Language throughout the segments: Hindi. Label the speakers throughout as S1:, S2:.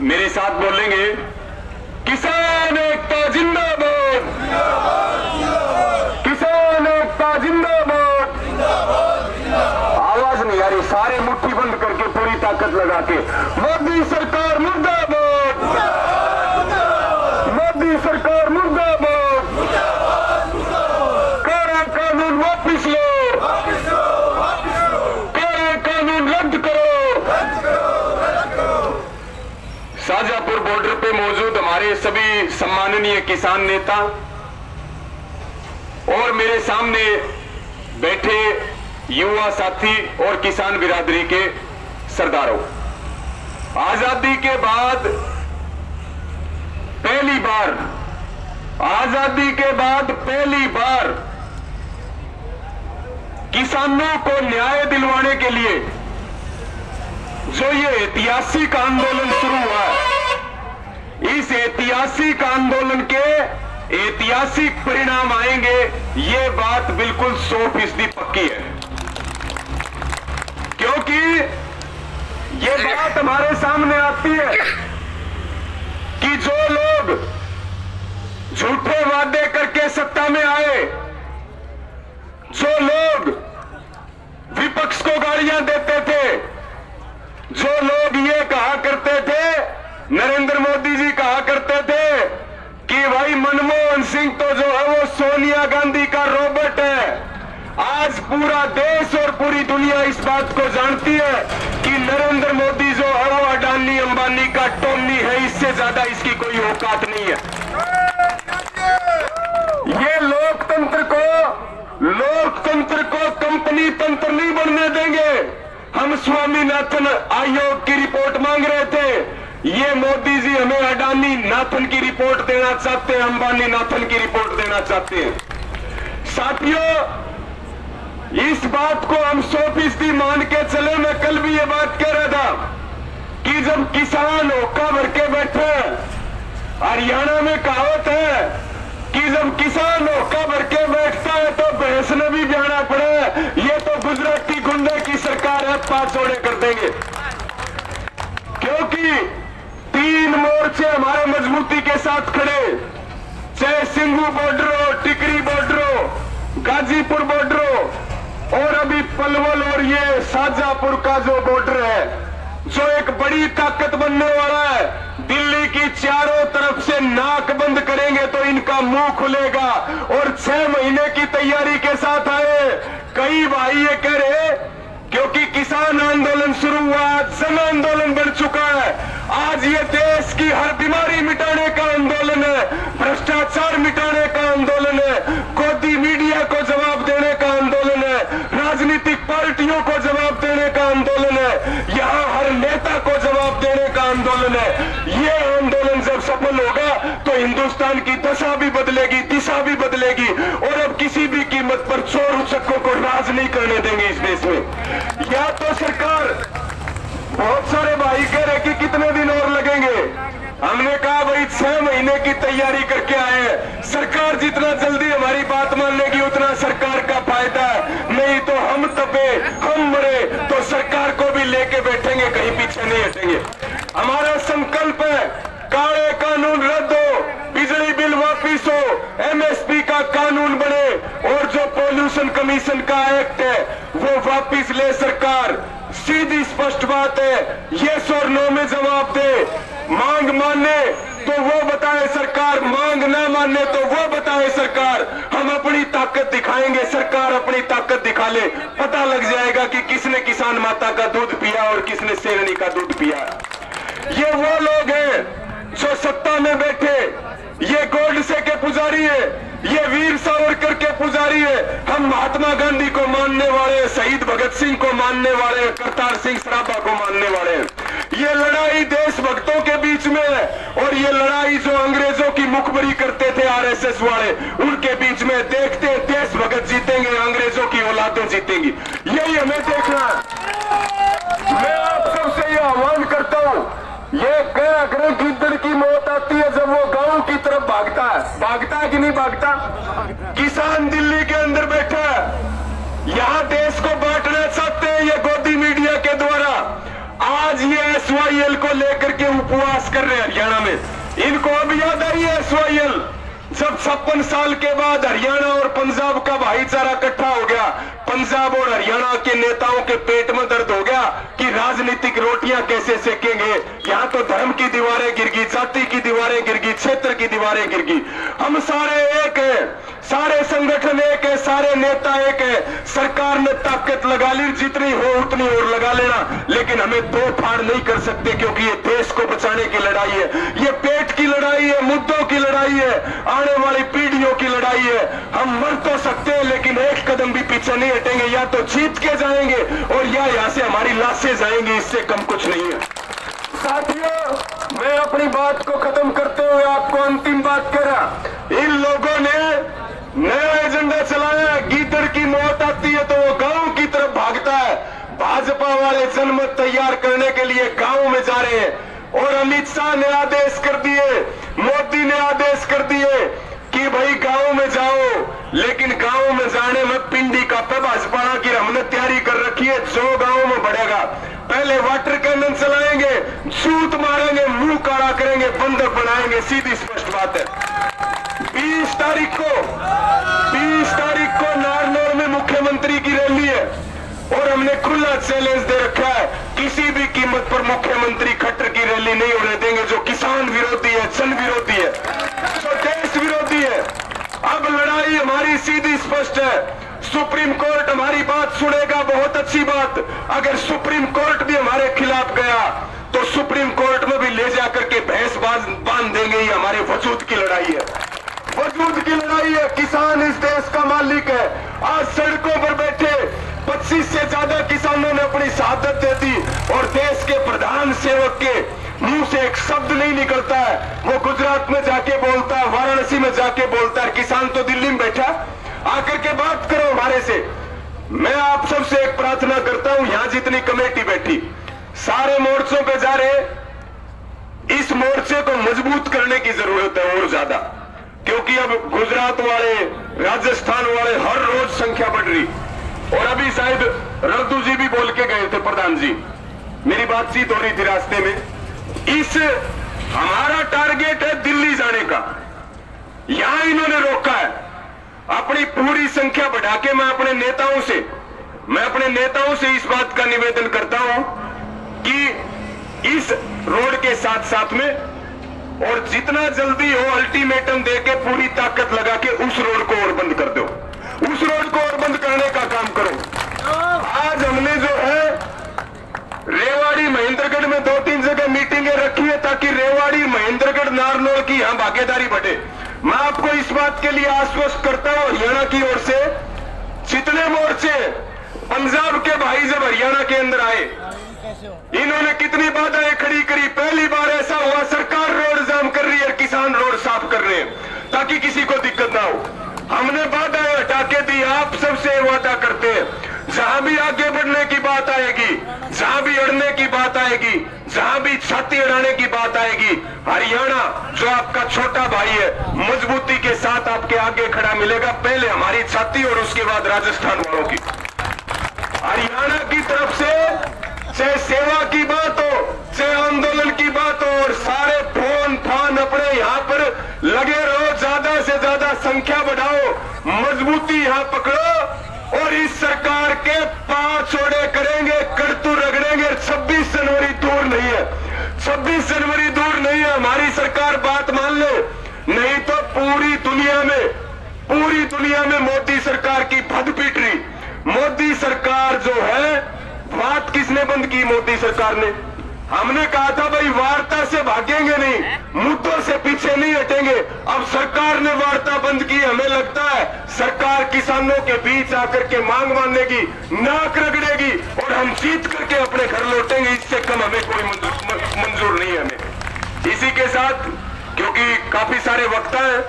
S1: मेरे साथ बोलेंगे, किसान एकता जिंदाबाद, किसान एकता जिंदाबाद। आवाज नहीं आ रही, सारे मुट्ठी बंद करके पूरी ताकत लगा के मोदी सरकार मुर्दाबाद, मोदी सरकार मुर्दाबाद। काला कानून वापिस लो, काला कानून रद्द करो। शाहजहांपुर बॉर्डर पे मौजूद हमारे सभी सम्माननीय किसान नेता और मेरे सामने बैठे युवा साथी और किसान बिरादरी के सरदारों, आजादी के बाद पहली बार, आजादी के बाद पहली बार किसानों को न्याय दिलवाने के लिए जो ये ऐतिहासिक आंदोलन शुरू हुआ है, इस ऐतिहासिक आंदोलन के ऐतिहासिक परिणाम आएंगे, ये बात बिल्कुल 100% पक्की है। क्योंकि ये बात हमारे सामने आती है कि जो लोग झूठे वादे करके सत्ता में आए, जो लोग विपक्ष को गालियां देते थे, जो लोग ये कहा करते थे, नरेंद्र मोदी जी कहा करते थे कि भाई मनमोहन सिंह तो जो है वो सोनिया गांधी का रोबोट है। आज पूरा देश और पूरी दुनिया इस बात को जानती है कि नरेंद्र मोदी जो है वो अडानी अंबानी का टोनी है, इससे ज्यादा इसकी कोई औकात नहीं है। ये लोकतंत्र को कंपनी तंत्र नहीं बनने देंगे। हम स्वामीनाथन आयोग की रिपोर्ट मांग रहे थे, ये मोदी जी हमें अडानी नाथन की रिपोर्ट देना चाहते हैं, अंबानी नाथन की रिपोर्ट देना चाहते हैं। साथियों, इस बात को हम 100% मान के चले। मैं कल भी ये बात कह रहा था कि जब किसान होका भर के बैठे, हरियाणा में कहावत है कि जब किसान होका भर के बैठता है तो भैंस ने भी ब्याना पड़े। ये तो गुजरात की गुंडे की सरकार है, 5 जोड़े कर देंगे। क्योंकि 3 मोर्चे हमारे मजबूती के साथ खड़े, चाहे सिंघू बॉर्डर हो, टिकरी बॉर्डर हो, गाजीपुर बॉर्डर हो और अभी पलवल और ये शाहजहांपुर का जो बॉर्डर है, जो एक बड़ी ताकत बनने वाला है। दिल्ली की चारों तरफ से नाक बंद करेंगे तो इनका मुंह खुलेगा। और 6 महीने की तैयारी के साथ आए। कई भाई ये कह रहे, क्योंकि किसान आंदोलन शुरू हुआ, जन आंदोलन बन चुका है। आज ये देश की हर बीमारी मिटाने का आंदोलन है, भ्रष्टाचार मिटाने का आंदोलन है, गोदी मीडिया को जवाब देने का आंदोलन है, राजनीतिक पार्टियों को जवाब देने का आंदोलन है, यहाँ हर नेता को जवाब देने का आंदोलन है। ये आंदोलन जब सफल होगा तो हिंदुस्तान की दशा भी बदलेगी, दिशा भी बदलेगी और अब किसी भी कीमत पर चोर उचक्कों को राज नहीं करने देंगे इस देश में। या तो सरकार, बहुत सारे भाई कह रहे कि कितने दिन और लगेंगे। हमने कहा भाई 6 महीने की तैयारी करके आए हैं। सरकार जितना जल्दी हमारी बात मान लेगी उतना सरकार का फायदा है। नहीं तो हम तपे, हम मरे तो सरकार को भी लेके बैठेंगे, कहीं पीछे नहीं हटेंगे। हमारा संकल्प है, काले कानून रद्द हो, बिजली बिल वापिस हो, MSP का कानून बने और जो पॉल्यूशन कमीशन का एक्ट है वो वापिस ले सरकार। सीधी स्पष्ट बात है, यस और नो में जवाब दे। मांग माने तो वो बताए सरकार, मांग ना माने तो वो बताए सरकार। हम अपनी ताकत दिखाएंगे, सरकार अपनी ताकत दिखा ले, पता लग जाएगा कि किसने किसान माता का दूध पिया और किसने शेरनी का दूध पिया। ये वो लोग हैं जो सत्ता में बैठे, ये गोडसे के पुजारी है, ये वीर सावरकर के पुजारी है। हम महात्मा गांधी को मानने वाले, शहीद भगत सिंह को मानने वाले, करतार सिंह सराभा को मानने वाले हैं। ये लड़ाई देशभक्तों के बीच में है और ये लड़ाई जो अंग्रेजों की मुखबरी करते थे RSS वाले, उनके बीच में। देखते हैं देश भगत जीतेंगे, अंग्रेजों की औलादें जीतेंगी, यही हमें देखना है। मैं आप सबसे ये आह्वान करता हूँ, ये कह अगर गिद्दड़ की मौत आती है जब वो गांव की तरफ भागता है कि नहीं भागता? किसान दिल्ली के अंदर बैठा है, यहाँ देश को बांटना चाहते हैं ये गोदी मीडिया के द्वारा। आज आज ये SYL को लेकर के उपवास कर रहे हैं हरियाणा में। इनको अब याद आई है SYL, जब 56 साल के बाद हरियाणा और पंजाब का भाईचारा इकट्ठा हो गया। पंजाब और हरियाणा के नेताओं के पेट में दर्द हो गया कि राजनीतिक रोटियां कैसे सेकेंगे। यहाँ तो धर्म की दीवारें गिर गई, जाति की दीवारें गिर गई, क्षेत्र की दीवारें गिर गई। हम सारे एक है, सारे संगठन एक है, सारे नेता एक है। सरकार ने ताकत लगा ली, जितनी हो उतनी और लगा लेना, लेकिन हमें दो फाड़ नहीं कर सकते, क्योंकि ये देश को बचाने की लड़ाई है, ये पेट की लड़ाई है, मुद्दों की लड़ाई है, आने वाली पीढ़ियों की लड़ाई है। हम मर तो सकते हैं, लेकिन एक कदम भी पीछे नहीं हटेंगे। या तो जीत के जाएंगे और या यहाँ से हमारी लाशें जाएंगी, इससे कम कुछ नहीं है। साथियों, मैं अपनी बात को खत्म करते हुए आपको अंतिम बात कह रहा, इन लोगों ने नया एजेंडा चलाया है। गीदड़ की मौत आती है तो वो गांव की तरफ भागता है। भाजपा वाले जनमत तैयार करने के लिए गांव में जा रहे हैं और अमित शाह ने आदेश कर दिए, मोदी ने आदेश कर दिए कि भाई गांव में जाओ, लेकिन गांव में जाने में पिंडी का पे भाजपा की हमने तैयारी कर रखी है। जो गांव में बढ़ेगा पहले वाटर कैनन चलाएंगे, सूत मारेंगे, मुंह काला करेंगे, बंदर बनाएंगे। सीधी स्पष्ट बात है। 20 तारीख को नारनौल में मुख्यमंत्री की रैली है और हमने खुला चैलेंज दे रखा है, किसी भी कीमत पर मुख्यमंत्री खट्टर की रैली नहीं होने देंगे जो किसान विरोधी है, जन विरोधी है, जो देश विरोधी है। अब लड़ाई हमारी सीधी स्पष्ट है। सुप्रीम कोर्ट हमारी बात सुनेगा, बहुत अच्छी बात। अगर सुप्रीम कोर्ट भी हमारे खिलाफ गया तो सुप्रीम कोर्ट में भी ले जाकर के भैंस बांध देंगे। ये हमारे वजूद की लड़ाई है, वजूद की लड़ाई है। किसान इस देश का मालिक है। आज सड़कों पर बैठे 25 से ज्यादा किसानों ने अपनी शहादत दे दी और देश के प्रधान सेवक के मुंह से एक शब्द नहीं निकलता है। वो गुजरात में जाके बोलता है, वाराणसी में जाके बोलता है, किसान तो दिल्ली में बैठा। आकर के बात करो हमारे से। मैं आप सबसे एक प्रार्थना करता हूं, यहां जितनी कमेटी बैठी सारे मोर्चों पे जा रहे, इस मोर्चे को मजबूत करने की जरूरत है और ज्यादा, क्योंकि अब गुजरात वाले, राजस्थान वाले हर रोज संख्या बढ़ रही। और अभी शायद रद्दू जी भी बोल के गए थे, प्रधान जी, मेरी बातचीत हो रही थी रास्ते में। इस हमारा टारगेट है दिल्ली जाने का, यहां इन्होंने रोका है। अपनी पूरी संख्या बढ़ा के मैं अपने नेताओं से इस बात का निवेदन करता हूं कि इस रोड के साथ साथ में और जितना जल्दी हो अल्टीमेटम देके पूरी ताकत लगा के उस रोड को और बंद कर दो, उस रोड को और बंद करने का काम करो। आज हमने जो है रेवाड़ी महेंद्रगढ़ में 2-3 जगह मीटिंगें रखी है ताकि रेवाड़ी महेंद्रगढ़ नारनौल की यहां भागीदारी बढ़े। मैं आपको इस बात के लिए आश्वस्त करता हूं, हरियाणा की ओर से जितने मोर्चे पंजाब के भाई जब हरियाणा के अंदर आए, इन्होंने कितनी बाधाएं खड़ी करी। पहली बार ऐसा हुआ सरकार रोड जाम कर रही है, किसान रोड साफ कर रहे हैं ताकि किसी को दिक्कत ना हो। हमने बाधाएं हटा के दी। आप सबसे वादा करते हैं, जहां भी आगे बढ़ने की बात आएगी, जहां भी अड़ने की बात आएगी, जहां भी छाती अड़ाने की बात आएगी, हरियाणा जो आपका छोटा भाई है मजबूती के साथ आपके आगे खड़ा मिलेगा। पहले हमारी छाती और उसके बाद राजस्थान वालों की। हरियाणा की तरफ से चाहे सेवा की बात हो, चाहे आंदोलन की बात हो, और सारे फोन फान अपने यहाँ पर लगे रहो, ज्यादा से ज्यादा संख्या बढ़ाओ, मजबूती यहाँ पकड़ो और इस सरकार के 5 छोड़े करेंगे, करतू रगड़ेंगे। 26 जनवरी दूर नहीं है, 26 जनवरी दूर नहीं है। हमारी सरकार बात मान ले, नहीं तो पूरी दुनिया में मोदी सरकार की भद पीट रही। मोदी सरकार जो है, बात किसने बंद की? मोदी सरकार ने। हमने कहा था भाई वार्ता से भागेंगे नहीं, मुद्दों से पीछे नहीं हटेंगे। अब सरकार ने वार्ता बंद की। हमें लगता है सरकार किसानों के बीच आकर के मांग मानेगी, नाक रगड़ेगी और हम जीत करके अपने घर लौटेंगे। इससे कम हमें कोई मंजूर नहीं है हमें। इसी के साथ, क्योंकि काफी सारे वक्ता हैं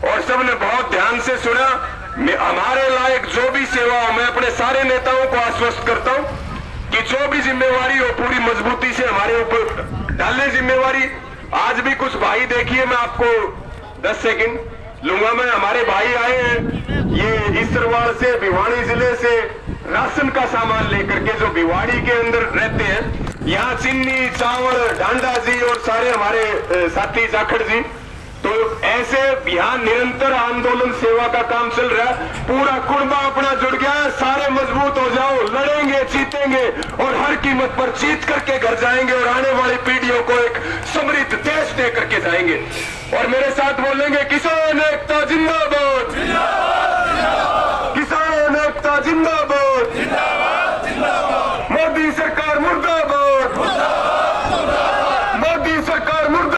S1: और सबने बहुत ध्यान से सुना, हमारे लायक जो भी सेवा हो, मैं अपने सारे नेताओं को आश्वस्त करता हूं कि जो भी जिम्मेवारी हो पूरी मजबूती से हमारे ऊपर डालने जिम्मेवारी। आज भी कुछ भाई, देखिए मैं आपको 10 सेकंड लूंगा। मैं हमारे भाई आए हैं ये इसरवाल से, भिवानी जिले से, राशन का सामान लेकर के, जो भिवाड़ी के अंदर रहते हैं। यहाँ चीनी चावल डांडा जी और सारे हमारे साथी जाखड़ जी, तो ऐसे यहाँ निरंतर आंदोलन सेवा का काम चल रहा है। पूरा कुर्बा अपना जुड़ गया है, सारे मजबूत हो जाओ, लड़ेंगे जीतेंगे और हर कीमत पर जीत करके घर जाएंगे और आने वाली पीढ़ियों को एक समृद्ध देश दे करके जाएंगे। और मेरे साथ बोलेंगे किसान एकता जिंदाबाद।